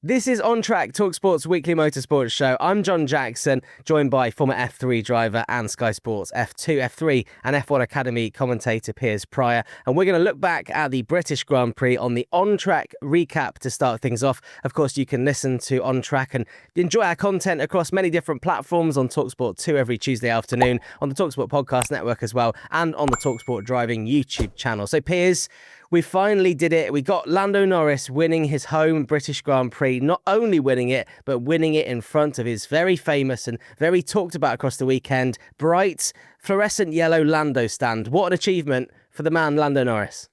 This is On Track, talkSPORT's weekly motorsports show. I'm John Jackson, joined by former F3 driver and Sky Sports F2, F3 and F1 Academy commentator Piers. And we're going to look back at the British Grand Prix on the On Track recap to start things off. Of course, you can listen to On Track and enjoy our content across many different platforms on talkSPORT 2 every Tuesday afternoon, on the talkSPORT podcast network as well, and on the talkSPORT Driving YouTube channel. So Piers, we finally did it. We got Lando Norris winning his home British Grand Prix, not only winning it, but winning it in front of his very famous and very talked about across the weekend, bright fluorescent yellow Lando stand. What an achievement for the man, Lando Norris.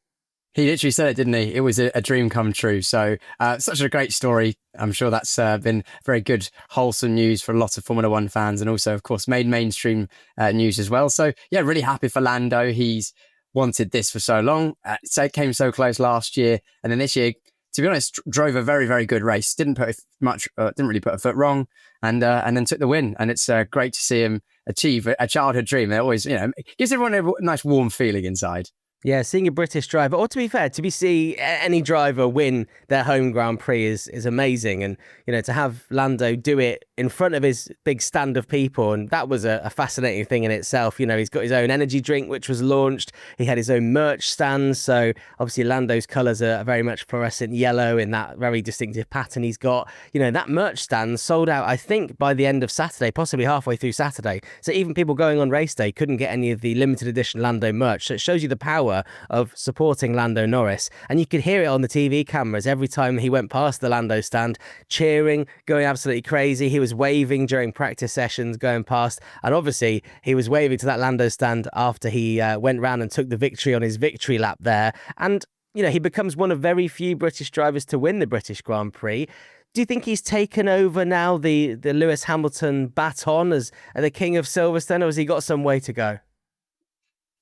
He literally said it, didn't he? It was a dream come true. So such a great story. I'm sure that's been very good, wholesome news for a lot of Formula One fans, and also, of course, made mainstream news as well. So, yeah, really happy for Lando. He's wanted this for so long. So it came so close last year, and then this year, to be honest, drove a very, very good race. Didn't really put a foot wrong, and then took the win. And it's great to see him achieve a childhood dream. It always, gives everyone a nice warm feeling inside. Yeah, seeing a British driver, or to be fair, see any driver win their home Grand Prix is amazing. And, to have Lando do it in front of his big stand of people, and that was a fascinating thing in itself. He's got his own energy drink, which was launched. He had his own merch stand. So obviously Lando's colours are very much fluorescent yellow in that very distinctive pattern he's got. That merch stand sold out, I think, by the end of Saturday, possibly halfway through Saturday. So even people going on race day couldn't get any of the limited edition Lando merch. So it shows you the power of supporting Lando Norris, and you could hear it on the TV cameras every time he went past the Lando stand, cheering, going absolutely crazy. He was waving during practice sessions going past, and obviously he was waving to that Lando stand after he went round and took the victory on his victory lap there. And he becomes one of very few British drivers to win the British Grand Prix. Do you think he's taken over now the Lewis Hamilton baton as the king of Silverstone, or has he got some way to go?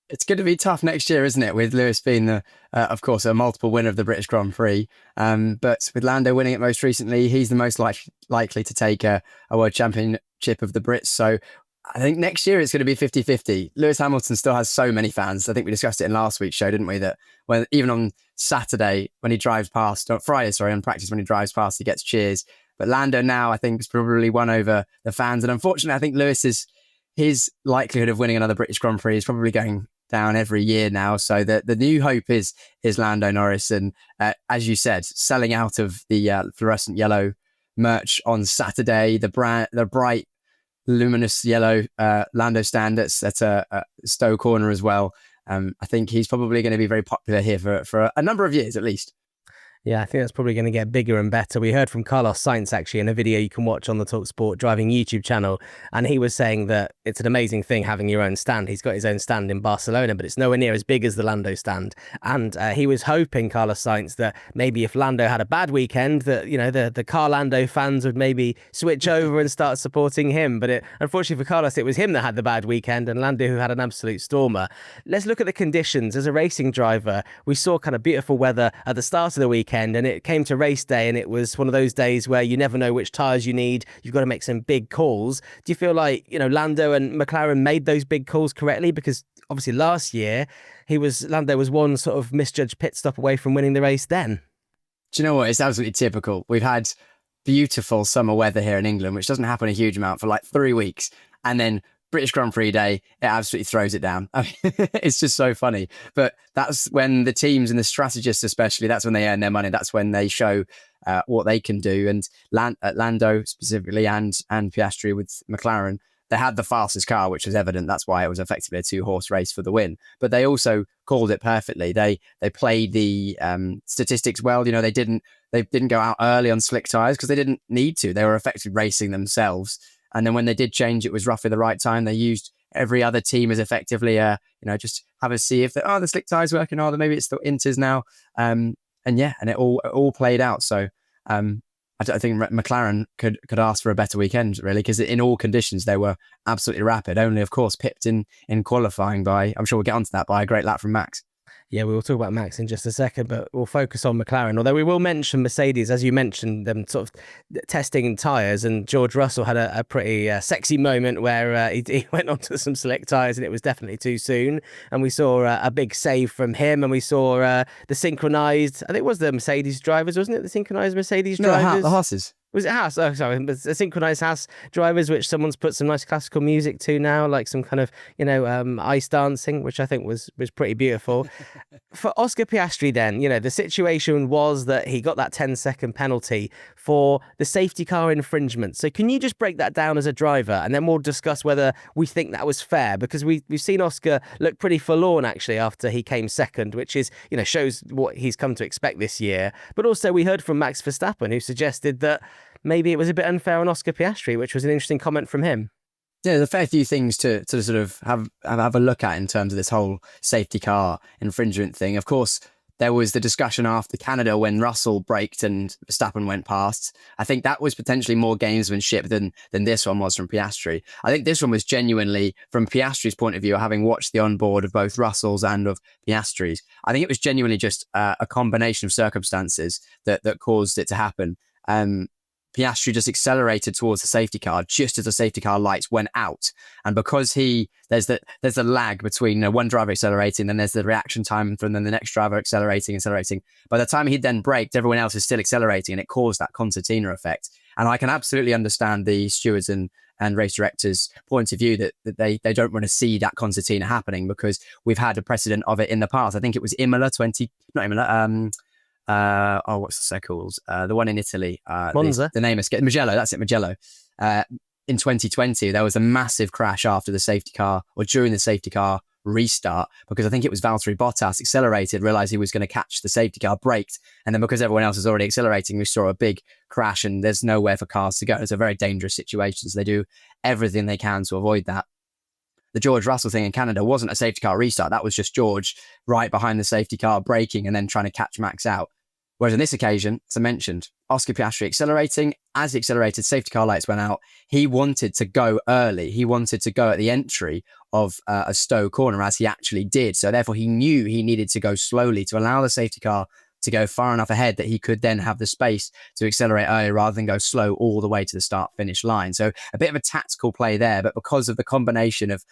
It's going to be tough next year, isn't it? With Lewis being, of course, a multiple winner of the British Grand Prix. But with Lando winning it most recently, he's the most likely to take a World Championship of the Brits. So I think next year it's going to be 50-50. Lewis Hamilton still has so many fans. I think we discussed it in last week's show, didn't we? That even on Saturday, when he drives past, on Friday, on practice, when he drives past, he gets cheers. But Lando now, I think, is probably won over the fans. And unfortunately, I think his likelihood of winning another British Grand Prix is probably going down every year now. So the new hope is Lando Norris, and as you said, selling out of the fluorescent yellow merch on Saturday. The bright luminous yellow Lando stand at Stowe Corner as well. I think he's probably going to be very popular here for a number of years at least. Yeah, I think that's probably going to get bigger and better. We heard from Carlos Sainz, actually, in a video you can watch on the talkSPORT Driving YouTube channel, and he was saying that it's an amazing thing having your own stand. He's got his own stand in Barcelona, but it's nowhere near as big as the Lando stand. And he was hoping, Carlos Sainz, that maybe if Lando had a bad weekend, that, the Car Lando fans would maybe switch over and start supporting him. But unfortunately for Carlos, it was him that had the bad weekend, and Lando who had an absolute stormer. Let's look at the conditions. As a racing driver, we saw kind of beautiful weather at the start of the weekend, and it came to race day, and it was one of those days where you never know which tyres you need. You've got to make some big calls. Do you feel like, Lando and McLaren made those big calls correctly? Because obviously last year, Lando was one sort of misjudged pit stop away from winning the race then. Do you know what? It's absolutely typical. We've had beautiful summer weather here in England, which doesn't happen a huge amount for like 3 weeks. And then British Grand Prix day, it absolutely throws it down. I mean, it's just so funny. But that's when the teams and the strategists especially, that's when they earn their money. That's when they show what they can do. And Lando specifically and Piastri with McLaren, they had the fastest car, which was evident. That's why it was effectively a 2-horse race for the win. But they also called it perfectly. They played the statistics well. They didn't go out early on slick tyres because they didn't need to. They were effectively racing themselves. And then when they did change, it was roughly the right time. They used every other team as effectively, just have a see if the slick tyres working. Oh, maybe it's the Inters now. And it all played out. So I think McLaren could ask for a better weekend, really, because in all conditions, they were absolutely rapid. Only, of course, pipped in qualifying by, I'm sure we'll get onto that, by a great lap from Max. Yeah, we will talk about Max in just a second, but we'll focus on McLaren. Although we will mention Mercedes, as you mentioned, them sort of testing tyres. And George Russell had a pretty sexy moment where he went onto some slick tyres and it was definitely too soon. And we saw a big save from him. And we saw the synchronised, I think it was the Mercedes drivers, wasn't it? The synchronised Mercedes drivers? The Haas's. Was it Haas? Oh, sorry. The synchronized Haas drivers, which someone's put some nice classical music to now, like some kind of, ice dancing, which I think was pretty beautiful. For Oscar Piastri then, the situation was that he got that 10-second penalty for the safety car infringement. So can you just break that down as a driver? And then we'll discuss whether we think that was fair, because we've seen Oscar look pretty forlorn, actually, after he came second, which is, shows what he's come to expect this year. But also we heard from Max Verstappen, who suggested that maybe it was a bit unfair on Oscar Piastri, which was an interesting comment from him. Yeah, there's a fair few things to sort of have a look at in terms of this whole safety car infringement thing. Of course, there was the discussion after Canada when Russell braked and Verstappen went past. I think that was potentially more gamesmanship than this one was from Piastri. I think this one was genuinely, from Piastri's point of view, having watched the onboard of both Russell's and of Piastri's, I think it was genuinely just a combination of circumstances that caused it to happen. Piastri just accelerated towards the safety car just as the safety car lights went out. And because there's a lag between one driver accelerating, then there's the reaction time from then the next driver accelerating. By the time he then braked, everyone else is still accelerating, and it caused that concertina effect. And I can absolutely understand the stewards and race directors' point of view that they don't want to see that concertina happening, because we've had a precedent of it in the past. I think it was what's the circles? The one in Italy. Monza. The name is Mugello. That's it, Mugello. In 2020, there was a massive crash after the safety car, or during the safety car restart, because I think it was Valtteri Bottas accelerated, realized he was going to catch the safety car, braked, and then because everyone else is already accelerating, we saw a big crash, and there's nowhere for cars to go. It's a very dangerous situation, so they do everything they can to avoid that. The George Russell thing in Canada wasn't a safety car restart. That was just George right behind the safety car, braking and then trying to catch Max out. Whereas on this occasion, as I mentioned, Oscar Piastri accelerating. As he accelerated, safety car lights went out. He wanted to go early. He wanted to go at the entry of a Stowe corner, as he actually did. So therefore, he knew he needed to go slowly to allow the safety car to go far enough ahead that he could then have the space to accelerate early rather than go slow all the way to the start-finish line. So a bit of a tactical play there, but because of the combination of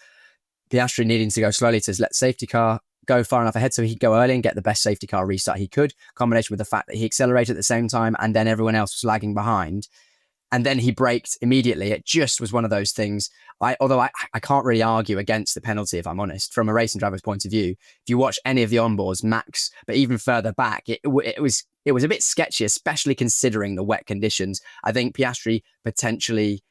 Piastri needing to go slowly to let safety car go far enough ahead so he could go early and get the best safety car restart he could, combination with the fact that he accelerated at the same time and then everyone else was lagging behind. And then he braked immediately. It just was one of those things. Although I can't really argue against the penalty, if I'm honest, from a racing driver's point of view. If you watch any of the onboards, Max, but even further back, it was a bit sketchy, especially considering the wet conditions. I think Piastri potentially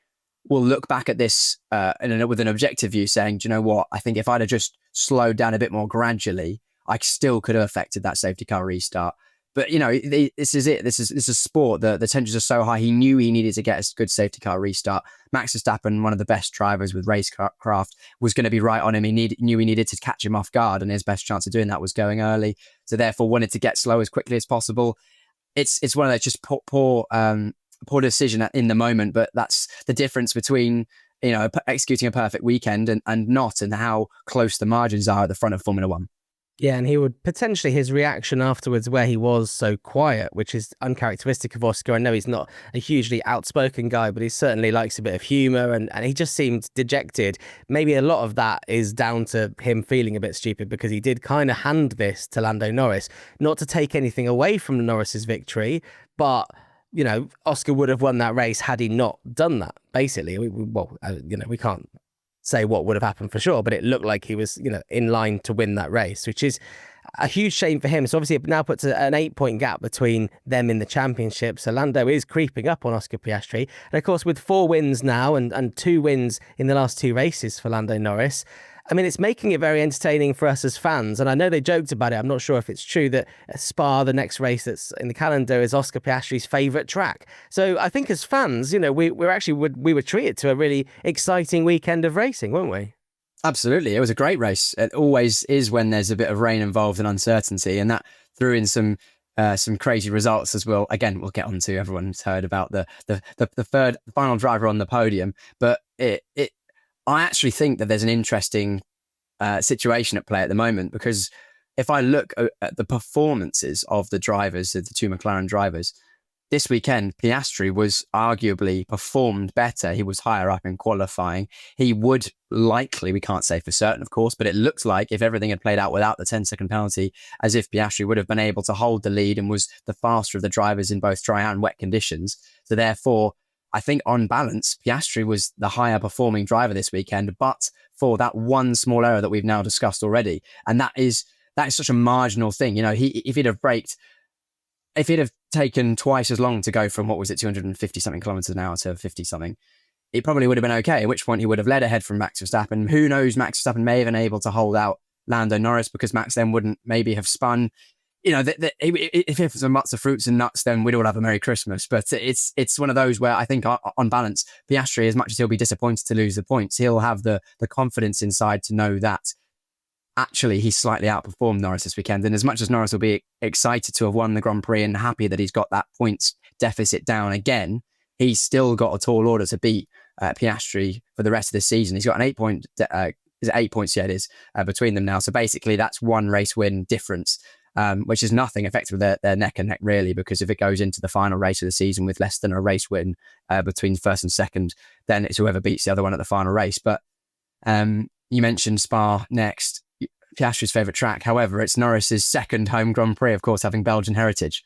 will look back at this with an objective view, saying, do you know what? I think if I'd have just slowed down a bit more gradually, I still could have affected that safety car restart. But, this is it. This is sport. The tensions are so high. He knew he needed to get a good safety car restart. Max Verstappen, one of the best drivers with racecraft, was going to be right on him. He knew he needed to catch him off guard, and his best chance of doing that was going early. So therefore wanted to get slow as quickly as possible. It's one of those just poor decision in the moment, but that's the difference between executing a perfect weekend and not, and how close the margins are at the front of Formula One. Yeah, and he would potentially, his reaction afterwards, where he was so quiet, which is uncharacteristic of Oscar. I know he's not a hugely outspoken guy, but he certainly likes a bit of humour, and he just seemed dejected. Maybe a lot of that is down to him feeling a bit stupid, because he did kind of hand this to Lando Norris, not to take anything away from Norris's victory, but Oscar would have won that race had he not done that, basically. We can't say what would have happened for sure, but it looked like he was, in line to win that race, which is a huge shame for him. So obviously it now puts an 8-point gap between them in the championship. So Lando is creeping up on Oscar Piastri. And of course, with 4 wins now and 2 wins in the last 2 races for Lando Norris, I mean, it's making it very entertaining for us as fans. And I know they joked about it. I'm not sure if it's true that Spa, the next race that's in the calendar, is Oscar Piastri's favourite track. So I think as fans, we were treated to a really exciting weekend of racing, weren't we? Absolutely. It was a great race. It always is when there's a bit of rain involved and uncertainty. And that threw in some crazy results as well. Again, we'll get on to, everyone's heard about the final driver on the podium. But I actually think that there's an interesting situation at play at the moment, because if I look at the performances of the drivers, of the two McLaren drivers, this weekend, Piastri was arguably performed better. He was higher up in qualifying. He would likely, we can't say for certain, of course, but it looks like if everything had played out without the 10-second penalty, as if Piastri would have been able to hold the lead and was the faster of the drivers in both dry and wet conditions. So therefore, I think on balance, Piastri was the higher performing driver this weekend, but for that one small error that we've now discussed already. And that is such a marginal thing. If he'd have taken twice as long to go from, 250 something kilometers an hour to 50 something, it probably would have been okay, at which point he would have led ahead from Max Verstappen. Who knows, Max Verstappen may have been able to hold out Lando Norris because Max then wouldn't maybe have spun. If it was a mutts of fruits and nuts, then we'd all have a Merry Christmas. But it's one of those where I think on balance, Piastri, as much as he'll be disappointed to lose the points, he'll have the confidence inside to know that actually he's slightly outperformed Norris this weekend. And as much as Norris will be excited to have won the Grand Prix and happy that he's got that points deficit down again, he's still got a tall order to beat Piastri for the rest of the season. He's got an 8 point, is it 8 points? Yeah, it is, between them now. So basically that's one race win difference, which is nothing. Effectively, they're neck and neck really, because if it goes into the final race of the season with less than a race win between first and second, then it's whoever beats the other one at the final race. But you mentioned Spa next, Piastri's favourite track. However, it's Norris's second home Grand Prix, of course, having Belgian heritage.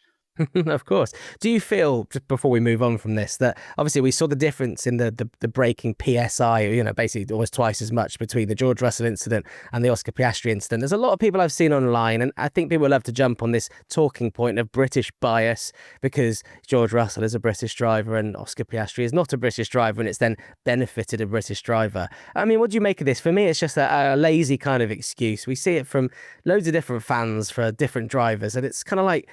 Of course. Do you feel, just before we move on from this, that obviously we saw the difference in the braking PSI, basically almost twice as much between the George Russell incident and the Oscar Piastri incident? There's a lot of people I've seen online, and I think people love to jump on this talking point of British bias because George Russell is a British driver and Oscar Piastri is not a British driver, and it's then benefited a British driver. I mean, what do you make of this? For me, it's just a lazy kind of excuse. We see it from loads of different fans for different drivers, and it's kind of like,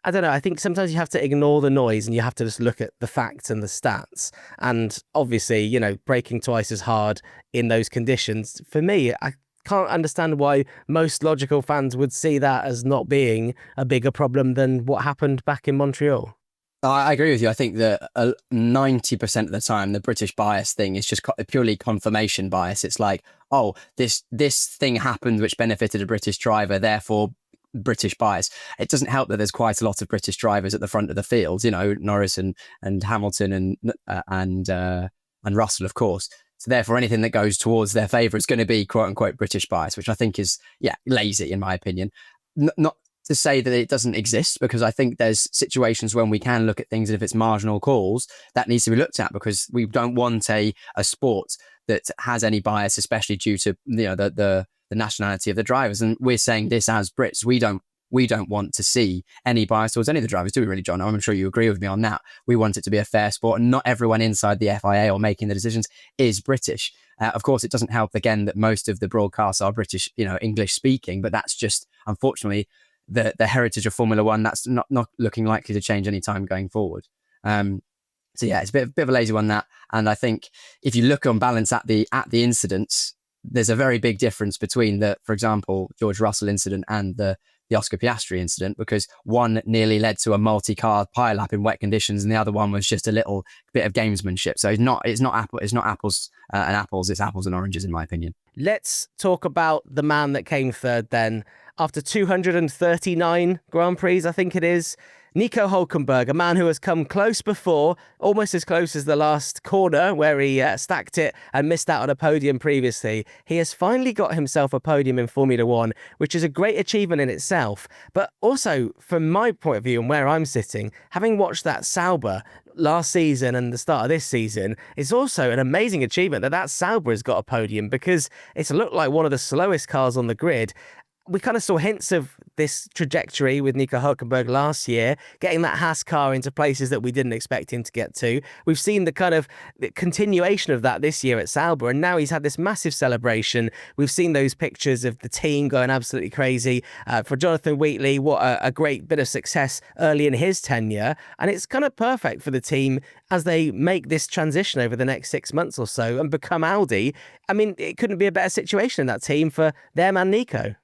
I don't know, I think sometimes you have to ignore the noise and you have to just look at the facts and the stats. And obviously, braking twice as hard in those conditions, for me, I can't understand why most logical fans would see that as not being a bigger problem than what happened back in Montreal. I agree with you. I think that 90% of the time, the British bias thing is just purely confirmation bias. It's like, oh, this thing happened which benefited a British driver, therefore British bias. It doesn't help that there's quite a lot of British drivers at the front of the field, Norris and Hamilton and Russell, of course. So therefore, anything that goes towards their favour is going to be quote unquote British bias, which I think is, lazy in my opinion. Not to say that it doesn't exist, because I think there's situations when we can look at things, and if it's marginal calls, that needs to be looked at, because we don't want a sport that has any bias, especially due to the nationality of the drivers. And we're saying this as Brits, we don't want to see any bias towards any of the drivers, do we really, John? I'm sure you agree with me on that. We want it to be a fair sport, and not everyone inside the FIA or making the decisions is British. Of course, it doesn't help again that most of the broadcasts are British, English speaking, but that's just unfortunately the heritage of Formula One. That's not looking likely to change any time going forward. So yeah, it's a bit of a lazy one, that. And I think if you look on balance at the incidents, there's a very big difference between for example, George Russell incident and the Oscar Piastri incident, because one nearly led to a multi-car pile-up in wet conditions, and the other one was just a little bit of gamesmanship. So it's not apples and apples, it's apples and oranges, in my opinion. Let's talk about the man that came third then. After 239 Grand Prix, I think it is, NICO Hülkenberg, a man who has come close before, almost as close as the last corner where he stacked it and missed out on a podium previously. He has finally got himself a podium in Formula One, which is a great achievement in itself. But also, from my point of view and where I'm sitting, having watched that Sauber last season and the start of this season, it's also an amazing achievement that Sauber has got a podium, because it's looked like one of the slowest cars on the grid. We kind of saw hints of this trajectory with NICO Hülkenberg last year, getting that Haas car into places that we didn't expect him to get to. We've seen the kind of continuation of that this year at Sauber, and now he's had this massive celebration. We've seen those pictures of the team going absolutely crazy. For Jonathan Wheatley, what a great bit of success early in his tenure, and it's kind of perfect for the team as they make this transition over the next 6 months or so and become Audi. I mean, it couldn't be a better situation in that team for their man NICO.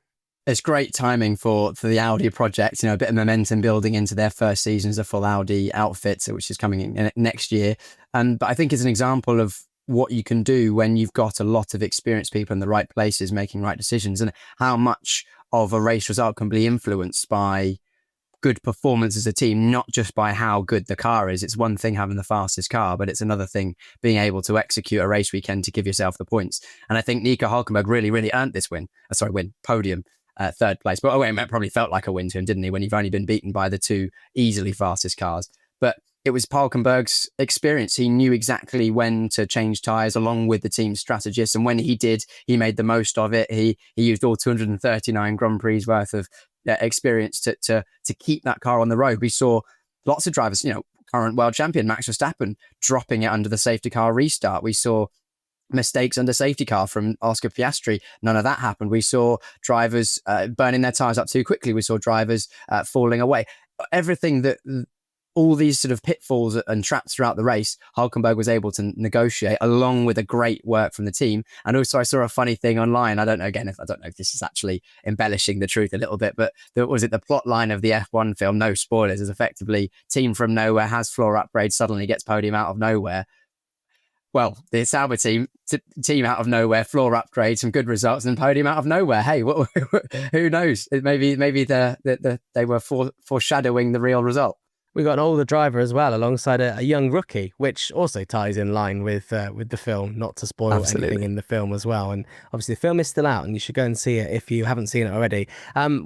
It's great timing for the Audi project, a bit of momentum building into their first season as a full Audi outfit, which is coming in next year. But I think it's an example of what you can do when you've got a lot of experienced people in the right places making right decisions, and how much of a race result can be influenced by good performance as a team, not just by how good the car is. It's one thing having the fastest car, but it's another thing being able to execute a race weekend to give yourself the points. And I think Nico Hülkenberg really earned this podium, third place. But it probably felt like a win to him, didn't he, when you've only been beaten by the two easily fastest cars. But it was Hülkenberg's experience. He knew exactly when to change tyres along with the team strategists. And when he did, he made the most of it. He used all 239 Grand Prix worth of experience to keep that car on the road. We saw lots of drivers, current world champion Max Verstappen dropping it under the safety car restart. We saw mistakes under safety car from Oscar Piastri. None of that happened. We saw drivers burning their tyres up too quickly. We saw drivers falling away. Everything that all these sort of pitfalls and traps throughout the race, Hülkenberg was able to negotiate along with a great work from the team. And also I saw a funny thing online. I don't know if this is actually embellishing the truth a little bit, but the plot line of the F1 film, no spoilers, is effectively team from nowhere has floor upgrade, suddenly gets podium out of nowhere. Well, the Sauber team out of nowhere, floor upgrade, some good results, and podium out of nowhere. Hey, who knows? Maybe they were foreshadowing the real result. We got an older driver as well, alongside a young rookie, which also ties in line with the film. Not to spoil anything in the film as well. And obviously, the film is still out, and you should go and see it if you haven't seen it already.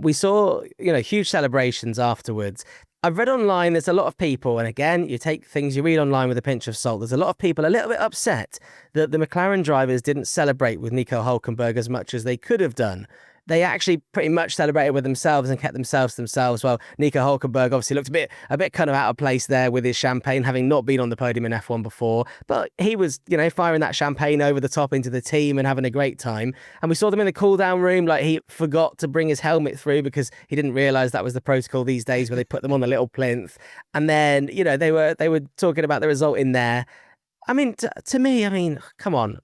We saw huge celebrations afterwards. I've read online there's a lot of people, and again, you take things you read online with a pinch of salt. There's a lot of people a little bit upset that the McLaren drivers didn't celebrate with Nico Hülkenberg as much as they could have done. They actually pretty much celebrated with themselves and kept themselves to themselves. Well, Nico Hülkenberg obviously looked a bit kind of out of place there with his champagne, having not been on the podium in F1 before. But he was, firing that champagne over the top into the team and having a great time. And we saw them in the cool-down room, like he forgot to bring his helmet through because he didn't realise that was the protocol these days where they put them on the little plinth. And then, they were talking about the result in there. I mean, to me, come on,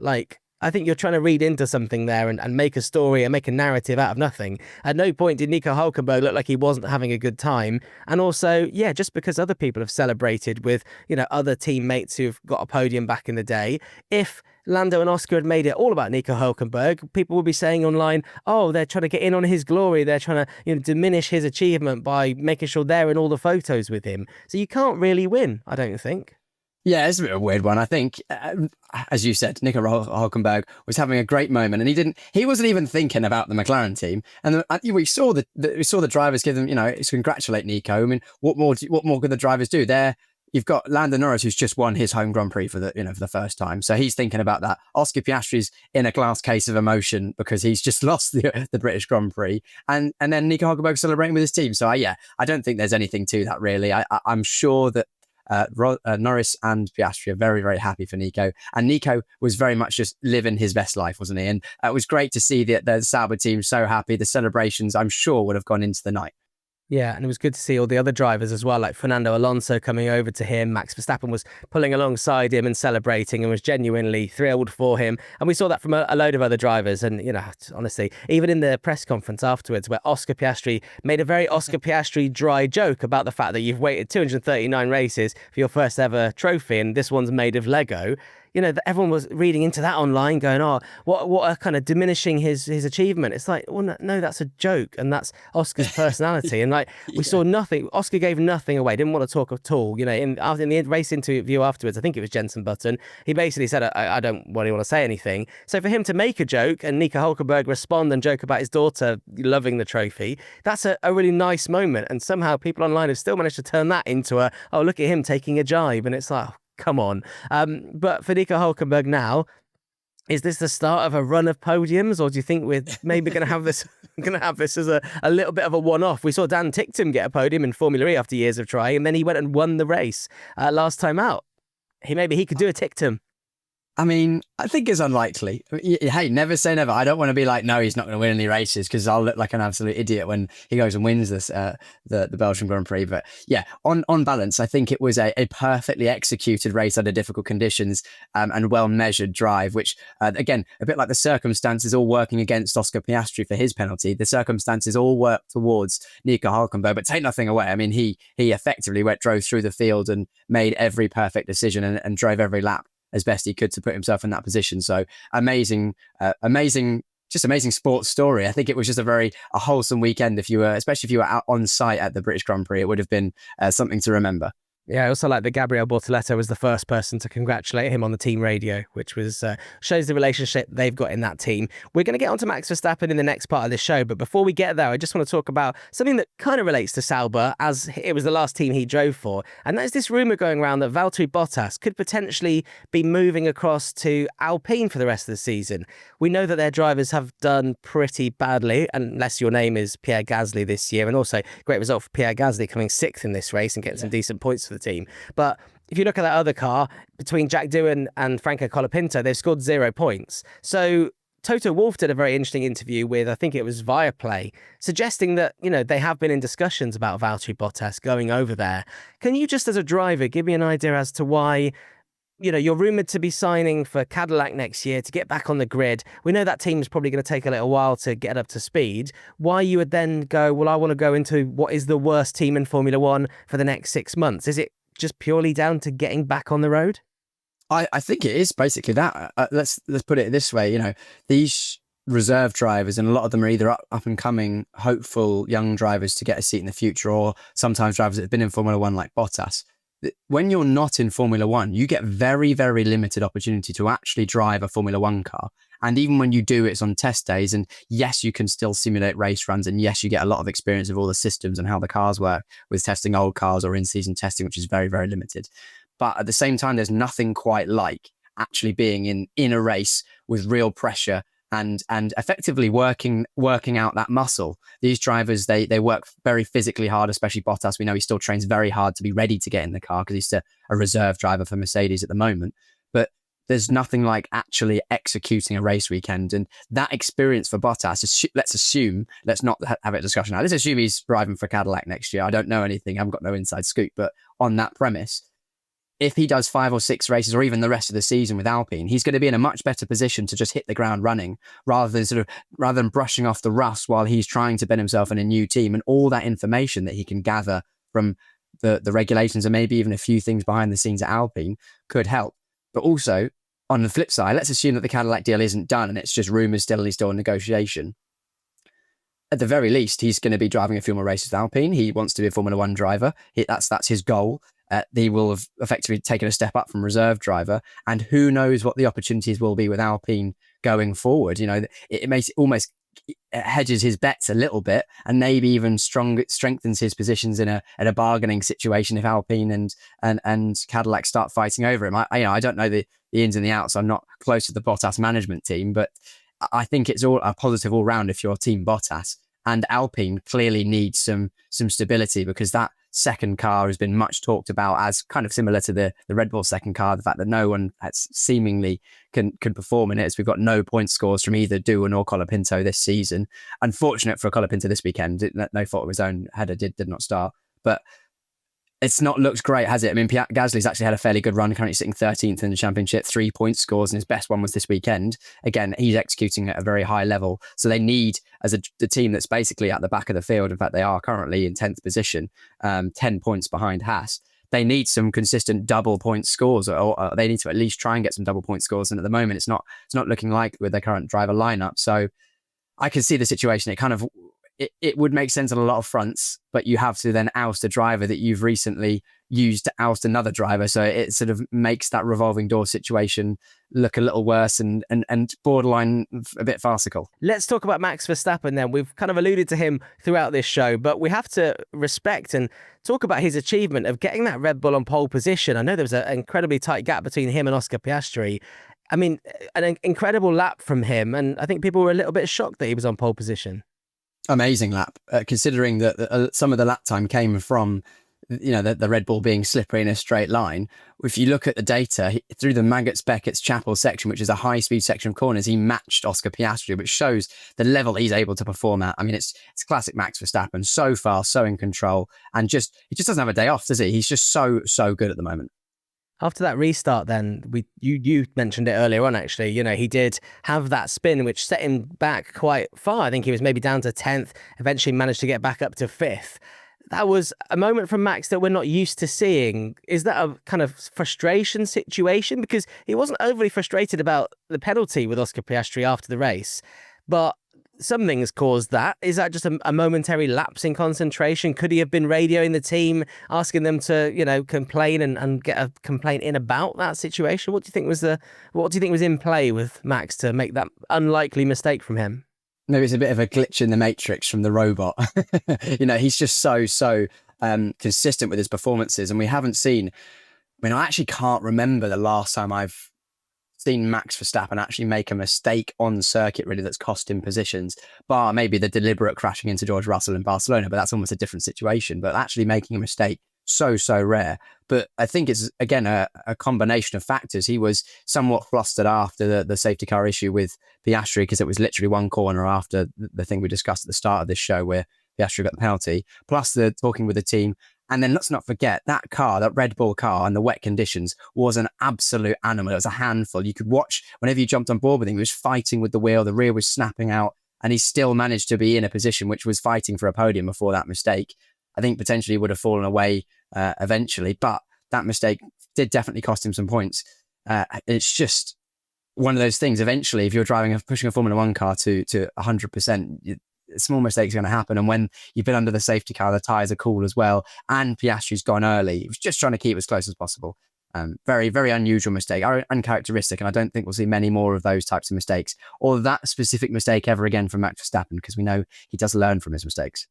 I think you're trying to read into something there and make a story and make a narrative out of nothing. At no point did Nico Hülkenberg look like he wasn't having a good time. And also, just because other people have celebrated with, other teammates who've got a podium back in the day, if Lando and Oscar had made it all about Nico Hülkenberg, people would be saying online, oh, they're trying to get in on his glory. They're trying to diminish his achievement by making sure they're in all the photos with him. So you can't really win, I don't think. Yeah, it's a bit of a weird one. I think, as you said, Nico Hülkenberg was having a great moment, and he wasn't even thinking about the McLaren team. And we saw the drivers give them, congratulate Nico. I mean, what more can the drivers do? You've got Lando Norris, who's just won his home Grand Prix for the first time, so he's thinking about that. Oscar Piastri's in a glass case of emotion because he's just lost the British Grand Prix, and then Nico Hülkenberg celebrating with his team. So I don't think there's anything to that really. I'm sure that Norris and Piastri are very, very happy for Nico. And Nico was very much just living his best life, wasn't he? And it was great to see the Sauber team so happy. The celebrations, I'm sure, would have gone into the night. Yeah, and it was good to see all the other drivers as well, like Fernando Alonso coming over to him. Max Verstappen was pulling alongside him and celebrating and was genuinely thrilled for him. And we saw that from a load of other drivers. And, honestly, even in the press conference afterwards, where Oscar Piastri made a very Oscar Piastri dry joke about the fact that you've waited 239 races for your first ever trophy, and this one's made of Lego. Everyone was reading into that online going, oh, what are kind of diminishing his achievement. It's like, well, no, that's a joke. And that's Oscar's personality. And we saw nothing. Oscar gave nothing away. Didn't want to talk at all. In the race interview afterwards, I think it was Jenson Button, he basically said, I don't really want to say anything. So for him to make a joke and Nico Hülkenberg respond and joke about his daughter loving the trophy, that's a really nice moment. And somehow people online have still managed to turn that into oh, look at him taking a jibe. And it's like, oh, come on. But for Nico Hülkenberg now, is this the start of a run of podiums, or do you think we're maybe going to have this as a little bit of a one-off? We saw Dan Ticktum get a podium in Formula E after years of trying, and then he went and won the race last time out. Maybe he could do a Ticktum. I mean, I think it's unlikely. Hey, never say never. I don't want to be like, no, he's not going to win any races because I'll look like an absolute idiot when he goes and wins this the Belgian Grand Prix. But yeah, on balance, I think it was a perfectly executed race under difficult conditions and well-measured drive, which, again, a bit like the circumstances all working against Oscar Piastri for his penalty, the circumstances all work towards Nico Hülkenberg. But take nothing away. I mean, he effectively drove through the field and made every perfect decision and drove every lap as best he could to put himself in that position. So amazing just amazing sports story. I think it was just a wholesome weekend. Especially if you were out on site at the British Grand Prix, it would have been something to remember. Yeah, I also like that Gabriel Bortoleto was the first person to congratulate him on the team radio, which was shows the relationship they've got in that team. We're going to get onto Max Verstappen in the next part of this show, but before we get there, I just want to talk about something that kind of relates to Sauber, as it was the last team he drove for, and that is this rumour going around that Valtteri Bottas could potentially be moving across to Alpine for the rest of the season. We know that their drivers have done pretty badly, unless your name is Pierre Gasly this year, and also great result for Pierre Gasly coming 6th in this race and getting some decent points for the team. But if you look at that other car, between Jack Doohan and Franco Colapinto, they've scored 0 points. So Toto Wolff did a very interesting interview with, I think it was Viaplay, suggesting that, they have been in discussions about Valtteri Bottas going over there. Can you just as a driver give me an idea as to why, you're rumoured to be signing for Cadillac next year to get back on the grid. We know that team is probably going to take a little while to get up to speed. Why you would then go, well, I want to go into what is the worst team in Formula One for the next 6 months? Is it just purely down to getting back on the road? I think it is basically that. Let's put it this way. These reserve drivers, and a lot of them are either up and coming, hopeful young drivers to get a seat in the future, or sometimes drivers that have been in Formula One like Bottas. When you're not in Formula One, you get very, very limited opportunity to actually drive a Formula One car. And even when you do, it's on test days. And yes, you can still simulate race runs. And yes, you get a lot of experience of all the systems and how the cars work with testing old cars or in-season testing, which is very, very limited. But at the same time, there's nothing quite like actually being in a race with real pressure and effectively working out that muscle. These drivers, they work very physically hard, especially Bottas. We know he still trains very hard to be ready to get in the car because he's a reserve driver for Mercedes at the moment. But there's nothing like actually executing a race weekend. And that experience for Bottas, let's not have a discussion now. Let's assume he's driving for Cadillac next year. I don't know anything. I haven't got no inside scoop. But on that premise, if he does 5 or 6 races or even the rest of the season with Alpine, he's going to be in a much better position to just hit the ground running rather than brushing off the rust while he's trying to bed himself in a new team. And all that information that he can gather from the regulations and maybe even a few things behind the scenes at Alpine could help. But also, on the flip side, let's assume that the Cadillac deal isn't done and it's just rumours still and he's still in negotiation. At the very least, he's going to be driving a few more races with Alpine. He wants to be a Formula One driver. That's his goal. He will have effectively taken a step up from reserve driver, and who knows what the opportunities will be with Alpine going forward. It makes it almost hedges his bets a little bit, and maybe even strengthens his positions in a bargaining situation if Alpine and Cadillac start fighting over him. I don't know the ins and the outs. I'm not close to the Bottas management team, but I think it's all a positive all round if you're Team Bottas. And Alpine clearly needs some stability, because that second car has been much talked about as kind of similar to the Red Bull second car. The fact that no one has seemingly can perform in it, as we've got no point scores from either Doohan or Colapinto this season. Unfortunate for Colapinto this weekend, no fault of his own. Header did not start, but it's not looked great, has it? I mean, Gasly's actually had a fairly good run, currently sitting 13th in the championship, 3 point scores, and his best one was this weekend. Again, he's executing at a very high level. So they need, as the team that's basically at the back of the field, in fact, they are currently in 10th position, 10 points behind Haas. They need some consistent double point scores, or they need to at least try and get some double point scores. And at the moment, it's not looking like with their current driver lineup. So I can see the situation. It would make sense on a lot of fronts, but you have to then oust a driver that you've recently used to oust another driver. So it sort of makes that revolving door situation look a little worse and borderline a bit farcical. Let's talk about Max Verstappen then. We've kind of alluded to him throughout this show, but we have to respect and talk about his achievement of getting that Red Bull on pole position. I know there was an incredibly tight gap between him and Oscar Piastri. I mean, an incredible lap from him, and I think people were a little bit shocked that he was on pole position. Amazing lap, considering that some of the lap time came from, the Red Bull being slippery in a straight line. If you look at the data, through the Maggots-Beckett-Chapel section, which is a high-speed section of corners, he matched Oscar Piastri, which shows the level he's able to perform at. I mean, it's classic Max Verstappen, so fast, so in control, and he just doesn't have a day off, does he? He's just so good at the moment. After that restart then, you mentioned it earlier on actually, he did have that spin which set him back quite far. I think he was maybe down to 10th, eventually managed to get back up to 5th. That was a moment from Max that we're not used to seeing. Is that a kind of frustration situation? Because he wasn't overly frustrated about the penalty with Oscar Piastri after the race. but something's caused that. Is that just a momentary lapse in concentration? Could he have been radioing the team, asking them to, complain and get a complaint in about that situation? What do you think was in play with Max to make that unlikely mistake from him? Maybe it's a bit of a glitch in the matrix from the robot. He's just so consistent with his performances, and we haven't seen. I actually can't remember the last time I've seen Max Verstappen actually make a mistake on circuit, really, that's cost him positions, bar maybe the deliberate crashing into George Russell in Barcelona, but that's almost a different situation. But actually making a mistake, so rare. But I think it's, again, a combination of factors. He was somewhat flustered after the safety car issue with Piastri, because it was literally one corner after the thing we discussed at the start of this show where Piastri got the penalty, plus the talking with the team. And then let's not forget that car, that Red Bull car, and the wet conditions was an absolute animal. It was a handful. You could watch whenever you jumped on board with him, he was fighting with the wheel, the rear was snapping out, and he still managed to be in a position which was fighting for a podium before that mistake. I think potentially would have fallen away eventually, but that mistake did definitely cost him some points. It's just one of those things. Eventually, if you're pushing a Formula One car to 100%, small mistakes are going to happen. And when you've been under the safety car, the tyres are cool as well, and Piastri's gone early. He was just trying to keep as close as possible. Very, very unusual mistake, uncharacteristic, and I don't think we'll see many more of those types of mistakes or that specific mistake ever again from Max Verstappen, because we know he does learn from his mistakes.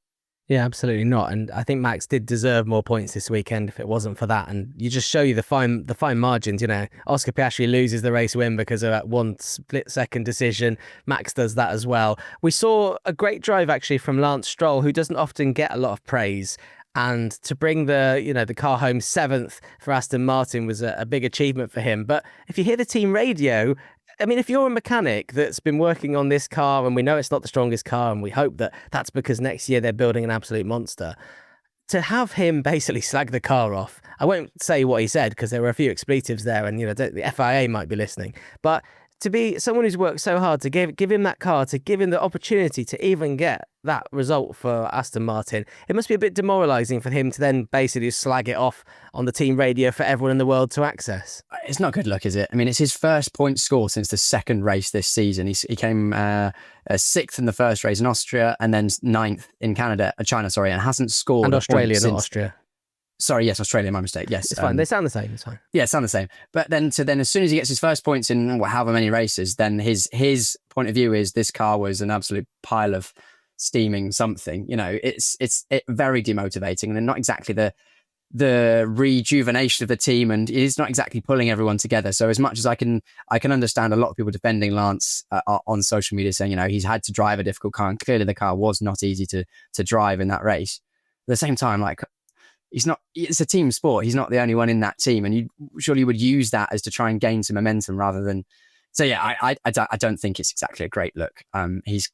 Yeah, absolutely not. And I think Max did deserve more points this weekend if it wasn't for that. And you just show you the fine margins. Oscar Piastri loses the race win because of that one split-second decision. Max does that as well. We saw a great drive actually from Lance Stroll, who doesn't often get a lot of praise. And to bring the car home 7th for Aston Martin was a big achievement for him. But if you hear the team radio, if you're a mechanic that's been working on this car, and we know it's not the strongest car, and we hope that that's because next year they're building an absolute monster, to have him basically slag the car off, I won't say what he said because there were a few expletives there, and the FIA might be listening, but to be someone who's worked so hard to give him that car, to give him the opportunity to even get that result for Aston Martin, it must be a bit demoralising for him to then basically slag it off on the team radio for everyone in the world to access. It's not good luck, is it? It's his first point score since the second race this season. He came 6th in the first race in Austria, and then 9th in China, and hasn't scored. And Australia, since... not Austria. Sorry, yes, Australia, my mistake. Yes, it's fine. They sound the same. It's fine. Yeah, sound the same. But then as soon as he gets his first points in however many races, then his point of view is this car was an absolute pile of steaming something. It's very demotivating, and not exactly the rejuvenation of the team, and it is not exactly pulling everyone together. So as much as I can understand a lot of people defending Lance on social media, saying he's had to drive a difficult car, and clearly the car was not easy to drive in that race. At the same time, it's a team sport. He's not the only one in that team, and you surely would use that as to try and gain some momentum rather than. So yeah, I don't think it's exactly a great look. He's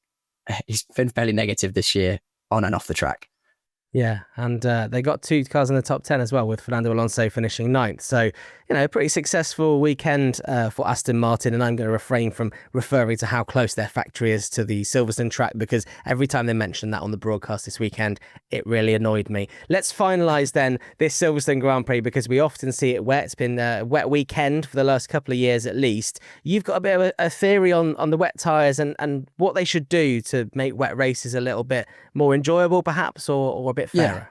been fairly negative this year on and off the track. Yeah, and they got 2 cars in the top 10 as well, with Fernando Alonso finishing 9th. So, pretty successful weekend for Aston Martin, and I'm going to refrain from referring to how close their factory is to the Silverstone track, because every time they mentioned that on the broadcast this weekend, it really annoyed me. Let's finalise then this Silverstone Grand Prix, because we often see it wet. It's been a wet weekend for the last couple of years at least. You've got a bit of a theory on the wet tyres and what they should do to make wet races a little bit more enjoyable, perhaps, or a bit fairer.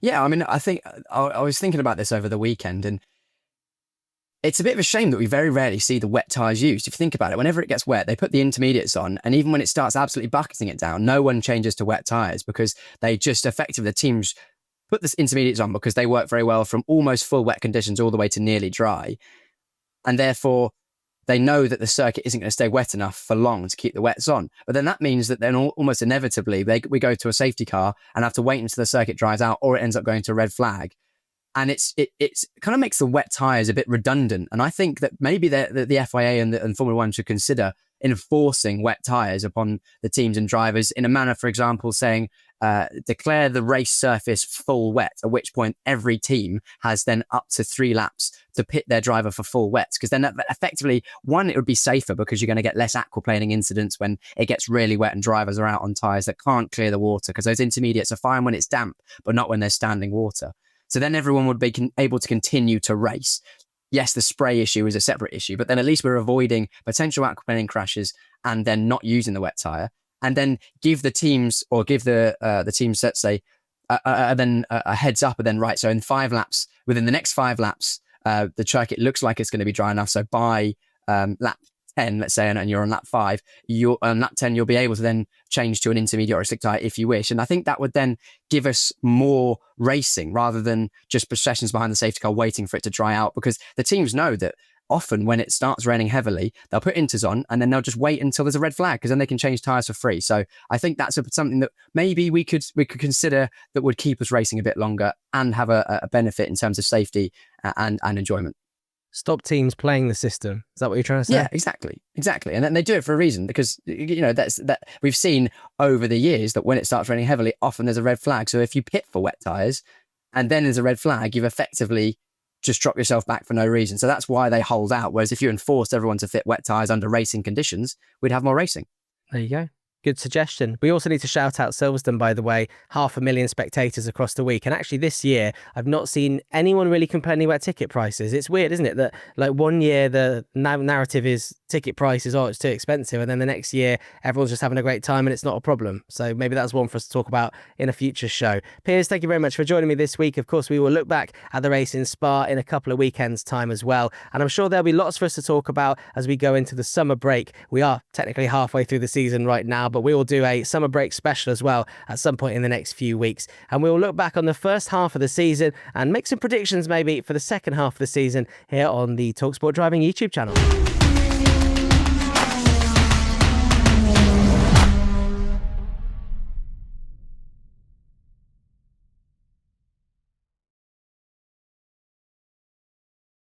Yeah. I think I was thinking about this over the weekend, and it's a bit of a shame that we very rarely see the wet tyres used. If you think about it, whenever it gets wet, they put the intermediates on, and even when it starts absolutely bucketing it down, no one changes to wet tyres, because they just effectively, the teams put the intermediates on because they work very well from almost full wet conditions all the way to nearly dry. And therefore, they know that the circuit isn't going to stay wet enough for long to keep the wets on. But then that means that then almost inevitably we go to a safety car and have to wait until the circuit dries out, or it ends up going to a red flag. And it's kind of makes the wet tyres a bit redundant. And I think that maybe the FIA and Formula One should consider enforcing wet tyres upon the teams and drivers in a manner, for example, saying, declare the race surface full wet, at which point every team has then up to 3 laps to pit their driver for full wets. Because then effectively, one, it would be safer because you're going to get less aquaplaning incidents when it gets really wet and drivers are out on tyres that can't clear the water, because those intermediates are fine when it's damp, but not when there's standing water. So then everyone would be able to continue to race. yes, the spray issue is a separate issue, but then at least we're avoiding potential aquaplaning crashes and then not using the wet tire, and then give the teams, or give the teams, let's say, then a heads up, and then right. So in 5 laps, within the next 5 laps, the circuit looks like it's going to be dry enough. So by lap 10, let's say, and you're on lap 5, you're on lap 10, you'll be able to then change to an intermediate or a slick tire if you wish. And I think that would then give us more racing rather than just processions behind the safety car waiting for it to dry out, because the teams know that often when it starts raining heavily, they'll put inters on and then they'll just wait until there's a red flag, because then they can change tires for free. So I think that's something that maybe we could consider that would keep us racing a bit longer and have a benefit in terms of safety and enjoyment. Stop teams playing the system. Is that what you're trying to say? Yeah, exactly. And then they do it for a reason, because that we've seen over the years that when it starts raining heavily, often there's a red flag. So if you pit for wet tires and then there's a red flag, you've effectively just drop yourself back for no reason. So that's why they hold out. Whereas if you enforced everyone to fit wet tires under racing conditions, we'd have more racing. There you go. Good suggestion. We also need to shout out Silverstone, by the way, 500,000 spectators across the week. And actually this year, I've not seen anyone really complaining about ticket prices. It's weird, isn't it? That like one year, the narrative is ticket prices, oh, it's too expensive. And then the next year, everyone's just having a great time and it's not a problem. So maybe that's one for us to talk about in a future show. Piers, thank you very much for joining me this week. Of course, we will look back at the race in Spa in a couple of weekends' time as well. And I'm sure there'll be lots for us to talk about as we go into the summer break. We are technically halfway through the season right now, but we will do a summer break special as well at some point in the next few weeks. And we will look back on the first half of the season and make some predictions maybe for the second half of the season here on the talkSPORT Driving YouTube channel.